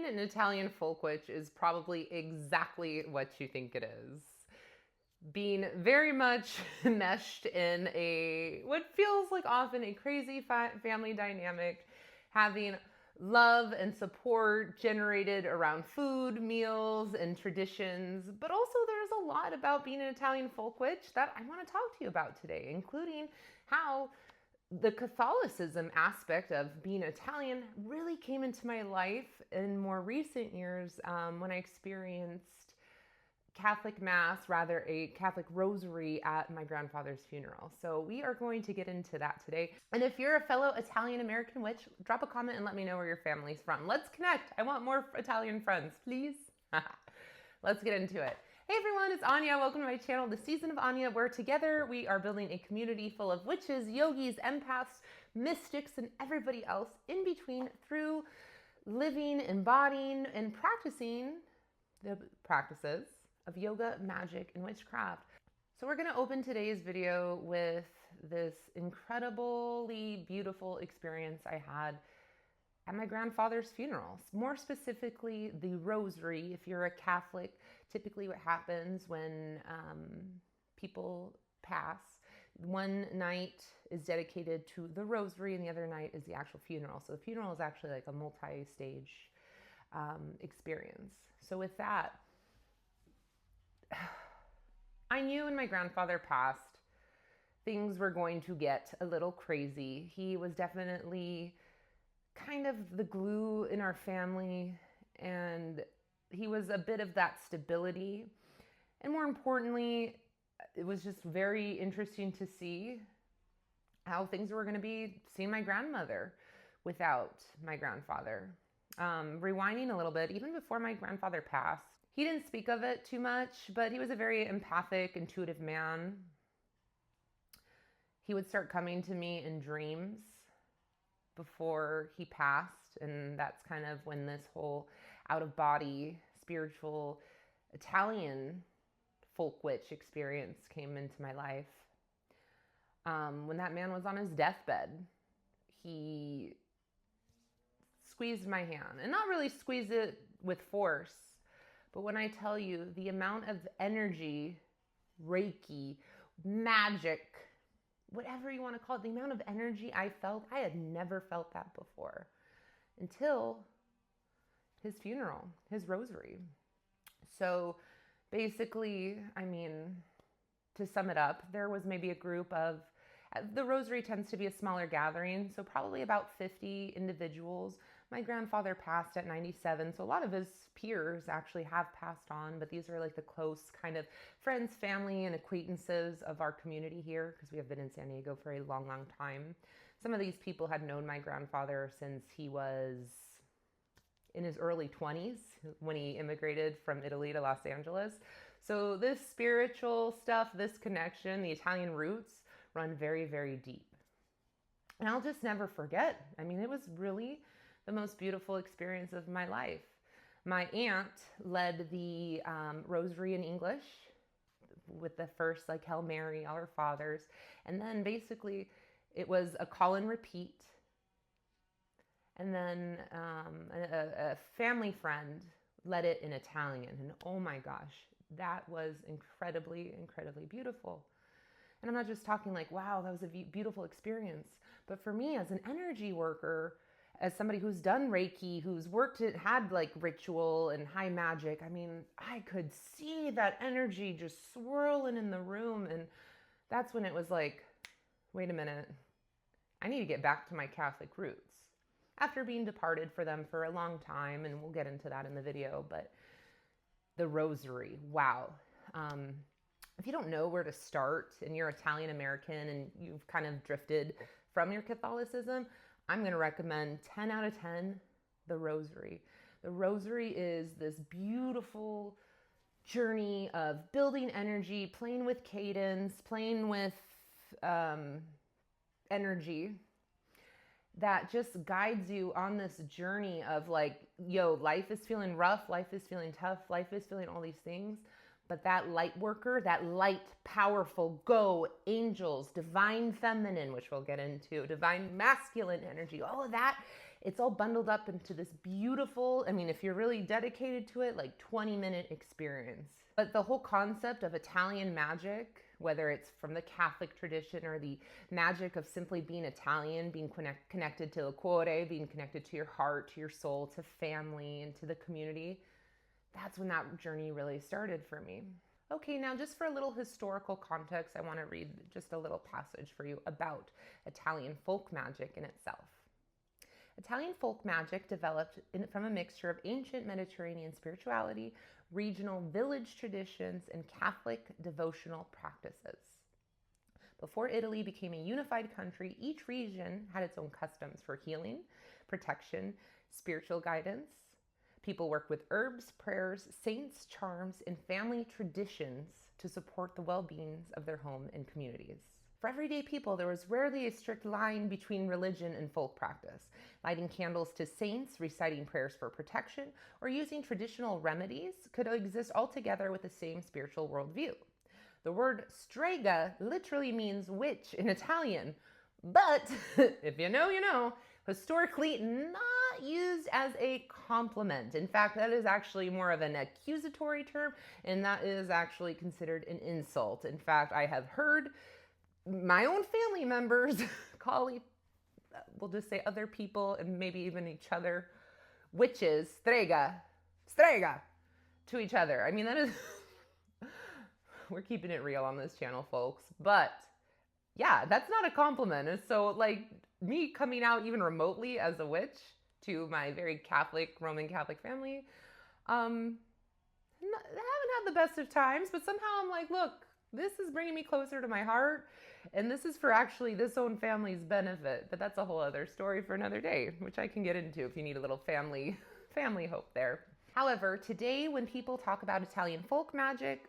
an Italian folk witch is probably exactly what you think it is. Being very much meshed in what feels like often a crazy family dynamic, having love and support generated around food, meals, and traditions. But also there's a lot about being an Italian folk witch that I want to talk to you about today, including how the Catholicism aspect of being Italian really came into my life in more recent years when I experienced Catholic Mass, rather a Catholic Rosary at my grandfather's funeral. So we are going to get into that today. And if you're a fellow Italian American witch, drop a comment and let me know where your family's from. Let's connect. I want more Italian friends, please. Let's get into it. Hey everyone, it's Anya. Welcome to my channel, The Season of Anya, where together we are building a community full of witches, yogis, empaths, mystics, and everybody else in between through living, embodying, and practicing the practices of yoga, magic, and witchcraft. So we're going to open today's video with this incredibly beautiful experience I had at my grandfather's funeral. More specifically, the Rosary. If you're a Catholic, typically what happens when people pass, one night is dedicated to the Rosary and the other night is the actual funeral. So the funeral is actually like a multi-stage experience. So with that, I knew when my grandfather passed, things were going to get a little crazy. He was definitely kind of the glue in our family, and he was a bit of that stability. And more importantly, it was just very interesting to see how things were going to be seeing my grandmother without my grandfather. Rewinding a little bit, even before my grandfather passed, he didn't speak of it too much, but he was a very empathic, intuitive man. He would start coming to me in dreams before he passed, and that's kind of when this whole out-of-body, spiritual, Italian folk witch experience came into my life. When that man was on his deathbed, he squeezed my hand, and not really squeeze it with force, but when I tell you the amount of energy, Reiki, magic, whatever you want to call it, the amount of energy I felt, I had never felt that before until his funeral, his Rosary. So basically, I mean, to sum it up, there was maybe a group of, the Rosary tends to be a smaller gathering, so probably about 50 individuals. My grandfather passed at 97, so a lot of his peers actually have passed on, but these are like the close kind of friends, family, and acquaintances of our community here, because we have been in San Diego for a long, long time. Some of these people had known my grandfather since he was in his early 20s, when he immigrated from Italy to Los Angeles. So this spiritual stuff, this connection, the Italian roots run very, very deep. And I'll just never forget. I mean, it was really the most beautiful experience of my life. My aunt led the Rosary in English with the first, like, Hail Mary, Our Fathers. And then basically it was a call and repeat. And then a family friend led it in Italian. And oh my gosh, that was incredibly, incredibly beautiful. And I'm not just talking like, wow, that was a beautiful experience. But for me as an energy worker, as somebody who's done Reiki, who's worked it, had like ritual and high magic, I mean, I could see that energy just swirling in the room. And that's when it was like, wait a minute, I need to get back to my Catholic roots. After being departed for them for a long time, and we'll get into that in the video, but the Rosary, wow. If you don't know where to start and you're Italian American and you've kind of drifted from your Catholicism, I'm going to recommend 10 out of 10, the Rosary. The Rosary is this beautiful journey of building energy, playing with cadence, playing with energy that just guides you on this journey of like, yo, life is feeling rough, life is feeling tough, life is feeling all these things. But that light worker, that light, powerful, go, angels, divine feminine, which we'll get into, divine masculine energy, all of that It's all bundled up into this beautiful, I mean, if you're really dedicated to it, like 20-minute experience. But the whole concept of Italian magic, whether it's from the Catholic tradition or the magic of simply being Italian, being connected to the cuore, being connected to your heart, to your soul, to family, and to the community, that's when that journey really started for me. Okay, now just for a little historical context, I want to read just a little passage for you about Italian folk magic in itself. Italian folk magic developed from a mixture of ancient Mediterranean spirituality, regional village traditions, and Catholic devotional practices. Before Italy became a unified country, each region had its own customs for healing, protection, spiritual guidance. People worked with herbs, prayers, saints, charms, and family traditions to support the well-being of their home and communities. For everyday people, there was rarely a strict line between religion and folk practice. Lighting candles to saints, reciting prayers for protection, or using traditional remedies could exist altogether with the same spiritual worldview. The word strega literally means witch in Italian, but if you know, you know, historically not used as a compliment. In fact, that is actually more of an accusatory term, and that is actually considered an insult. In fact, I have heard my own family members call, we'll just say other people and maybe even each other, witches, strega, to each other. I mean, that is, we're keeping it real on this channel, folks. But yeah, that's not a compliment. And so like me coming out even remotely as a witch to my very Catholic, Roman Catholic family, I haven't had the best of times, but somehow I'm like, look, this is bringing me closer to my heart. And this is for actually this own family's benefit. But that's a whole other story for another day, which I can get into if you need a little family hope there. However, today when people talk about Italian folk magic,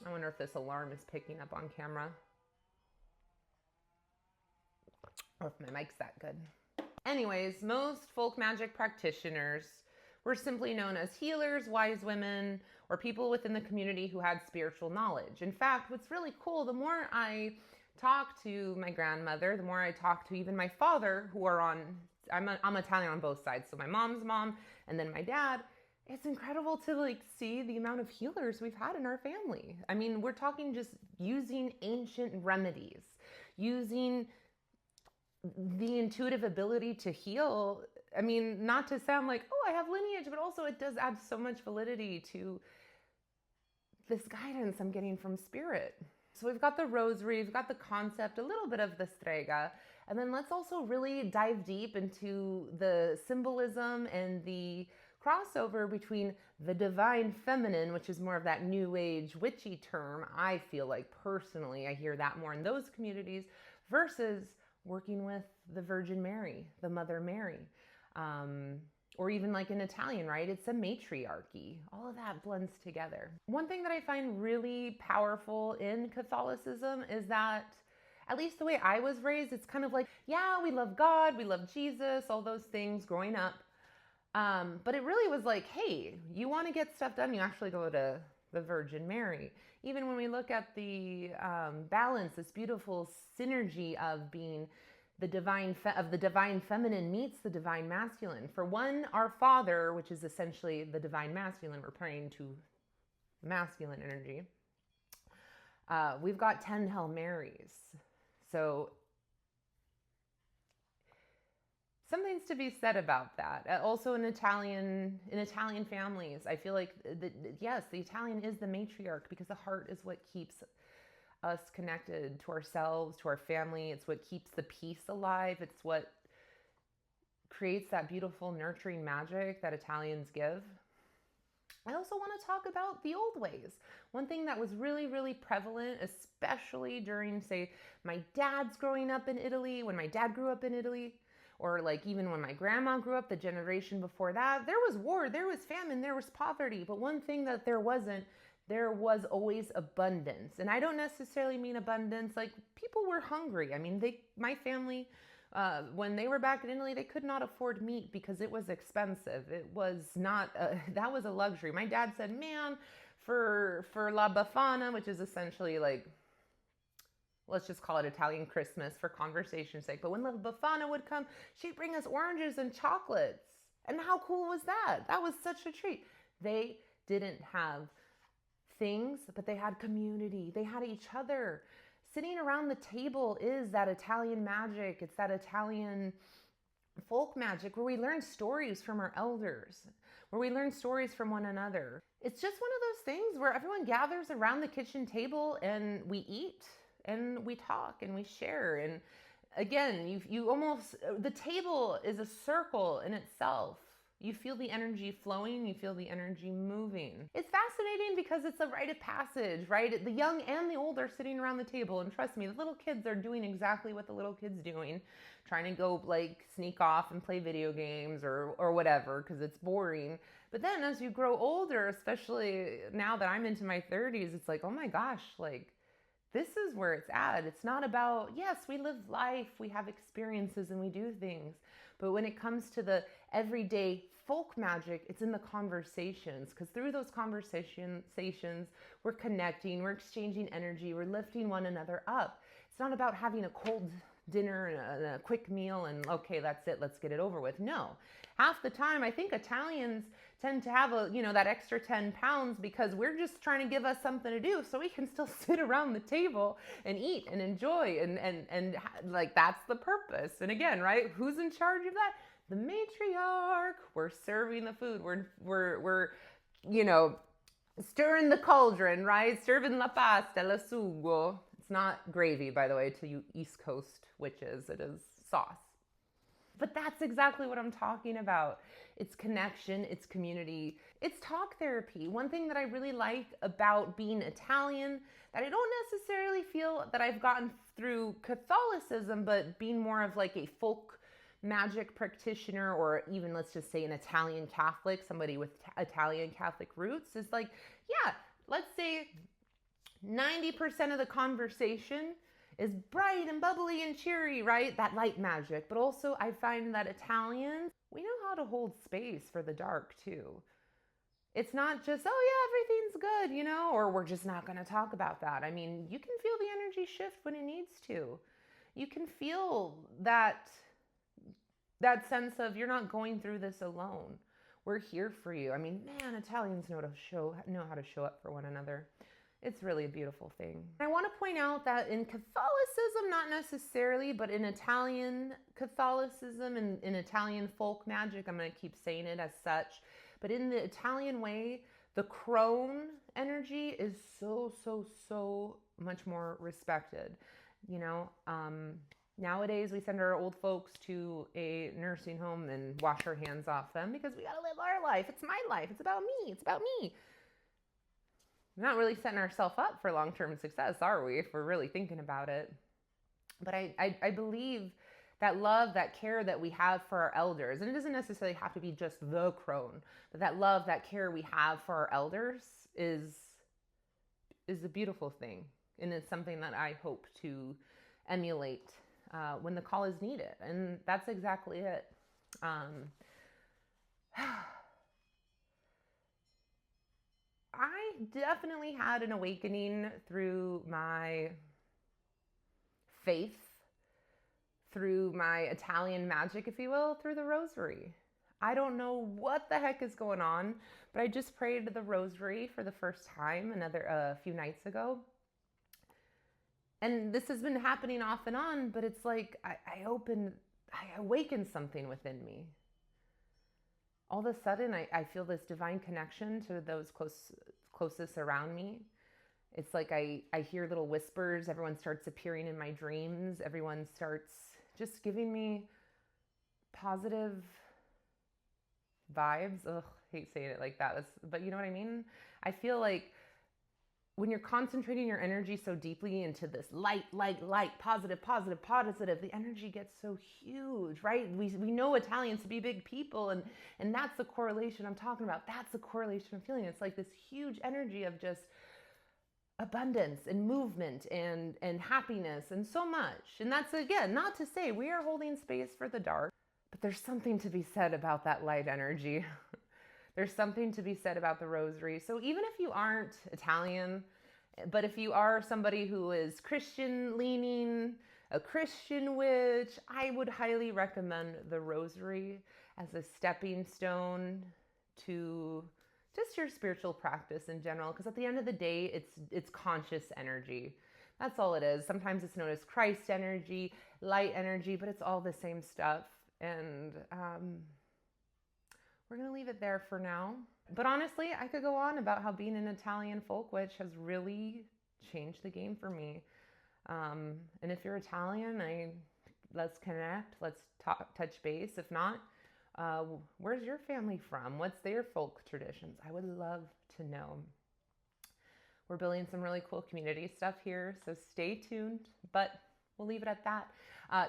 I wonder if this alarm is picking up on camera or if my mic's that good. Anyways, most folk magic practitioners were simply known as healers, wise women, or people within the community who had spiritual knowledge. In fact, what's really cool, the more I talk to my grandmother, the more I talk to even my father, who are I'm Italian on both sides, so my mom's mom and then my dad, it's incredible to like see the amount of healers we've had in our family. I mean, we're talking just using ancient remedies, using the intuitive ability to heal. I mean, not to sound like, oh, I have lineage, but also it does add so much validity to this guidance I'm getting from spirit. So we've got the rosary, we've got the concept, a little bit of the strega, and then let's also really dive deep into the symbolism and the crossover between the divine feminine, which is more of that new age witchy term. I feel like personally, I hear that more in those communities versus working with the Virgin Mary, the Mother Mary, or even like in Italian, right? It's a matriarchy. All of that blends together. One thing that I find really powerful in Catholicism is that, at least the way I was raised, it's kind of like, yeah, we love God, we love Jesus, all those things growing up. But it really was like, hey, you want to get stuff done, you actually go to the Virgin Mary. Even when we look at the balance, this beautiful synergy of being the divine feminine meets the divine masculine. For one, our Father, which is essentially the divine masculine, we're praying to masculine energy. We've got 10 Hail Marys. So something's to be said about that. Also in Italian families, I feel like, yes, the Italian is the matriarch because the heart is what keeps us connected to ourselves, to our family. It's what keeps the peace alive. It's what creates that beautiful nurturing magic that Italians give. I also want to talk about the old ways. One thing that was really, really prevalent, especially during, say, my dad's growing up in Italy, when my dad grew up in Italy, or like even when my grandma grew up, the generation before that, there was war, there was famine, there was poverty. But one thing that there was always abundance. And I don't necessarily mean abundance like people were hungry. I mean, my family, when they were back in Italy, they could not afford meat because it was expensive. It was not, that was a luxury. My dad said, man, for La Befana, which is essentially like, let's just call it Italian Christmas for conversation's sake. But when La Befana would come, she'd bring us oranges and chocolates. And how cool was that? That was such a treat. They didn't have things, but they had community. They had each other. Sitting around the table is that Italian magic. It's that Italian folk magic where we learn stories from our elders, where we learn stories from one another. It's just one of those things where everyone gathers around the kitchen table and we eat and we talk and we share. And again, you almost, the table is a circle in itself. You feel the energy flowing, you feel the energy moving. It's fascinating because it's a rite of passage, right? The young and the old are sitting around the table, and trust me, the little kids are doing exactly what the little kids doing, trying to go like sneak off and play video games or whatever because it's boring. But then as you grow older, especially now that I'm into my 30s, it's like, oh my gosh, like this is where it's at. It's not about, yes, we live life, we have experiences and we do things. But when it comes to the everyday folk magic, it's in the conversations, because through those conversations, we're connecting, we're exchanging energy, we're lifting one another up. It's not about having a cold dinner and a quick meal and okay, that's it, let's get it over with. No. Half the time, I think Italians tend to have that extra 10 pounds because we're just trying to give us something to do so we can still sit around the table and eat and enjoy and like that's the purpose. And again, right, who's in charge of that? The matriarch. We're serving the food. We're stirring the cauldron, right? Serving la pasta, la sugo. It's not gravy, by the way, to you East Coast witches. It is sauce. But that's exactly what I'm talking about. It's connection, it's community, it's talk therapy. One thing that I really like about being Italian that I don't necessarily feel that I've gotten through Catholicism, but being more of like a folk magic practitioner, or even let's just say an Italian Catholic, somebody with Italian Catholic roots, is like, yeah, let's say 90% of the conversation is bright and bubbly and cheery, right? That light magic. But also I find that Italians, we know how to hold space for the dark too. It's not just, oh yeah, everything's good, or we're just not going to talk about that. I mean, you can feel the energy shift when it needs to. You can feel that sense of you're not going through this alone. We're here for you. I mean, man, Italians know how to show up for one another. It's really a beautiful thing. I want to point out that in Catholicism, not necessarily, but in Italian Catholicism and in Italian folk magic, I'm going to keep saying it as such, but in the Italian way, the crone energy is so, so, so much more respected. Nowadays, we send our old folks to a nursing home and wash our hands off them because we got to live our life. It's my life. It's about me. It's about me. We're not really setting ourselves up for long-term success, are we, if we're really thinking about it? But I believe that love, that care that we have for our elders, and it doesn't necessarily have to be just the crone, but that love, that care we have for our elders is a beautiful thing. And it's something that I hope to emulate when the call is needed. And that's exactly it. I definitely had an awakening through my faith, through my Italian magic, if you will, through the Rosary. I don't know what the heck is going on, but I just prayed the Rosary for the first time a few nights ago. And this has been happening off and on, but it's like I awakened something within me. All of a sudden, I feel this divine connection to those closest around me. It's like I hear little whispers. Everyone starts appearing in my dreams. Everyone starts just giving me positive vibes. Ugh, I hate saying it like that. But you know what I mean? I feel like when you're concentrating your energy so deeply into this light, positive, the energy gets so huge, right? We know Italians to be big people, and that's the correlation I'm talking about. That's the correlation I'm feeling. It's like this huge energy of just abundance and movement and happiness and so much. And that's, again, not to say we are holding space for the dark, but there's something to be said about that light energy. There's something to be said about the Rosary. So even if you aren't Italian, but if you are somebody who is Christian leaning, a Christian witch, I would highly recommend the Rosary as a stepping stone to just your spiritual practice in general. Because at the end of the day, it's conscious energy. That's all it is. Sometimes it's known as Christ energy, light energy, but it's all the same stuff. And we're going to leave it there for now. But honestly, I could go on about how being an Italian folk witch has really changed the game for me. And if you're Italian, let's connect, let's touch base. If not, where's your family from? What's their folk traditions? I would love to know. We're building some really cool community stuff here, so stay tuned, but we'll leave it at that.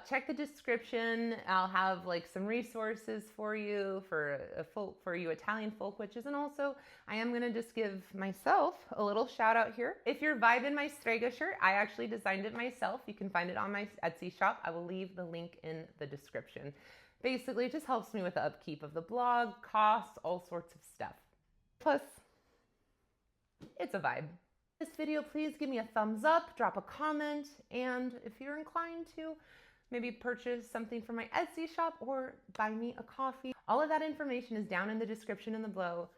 Check the description. I'll have like some resources for you for you Italian folk witches, and also I am gonna just give myself a little shout out here. If you're vibing my Strega shirt, I actually designed it myself. You can find it on my Etsy shop. I will leave the link in the description. Basically, it just helps me with the upkeep of the blog, costs, all sorts of stuff. Plus, it's a vibe. This video, please give me a thumbs up, drop a comment, and if you're inclined to, maybe purchase something from my Etsy shop or buy me a coffee. All of that information is down in the description below.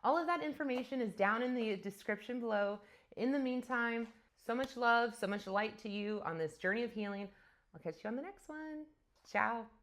All of that information is down in the description below. In the meantime, so much love, so much light to you on this journey of healing. I'll catch you on the next one. Ciao.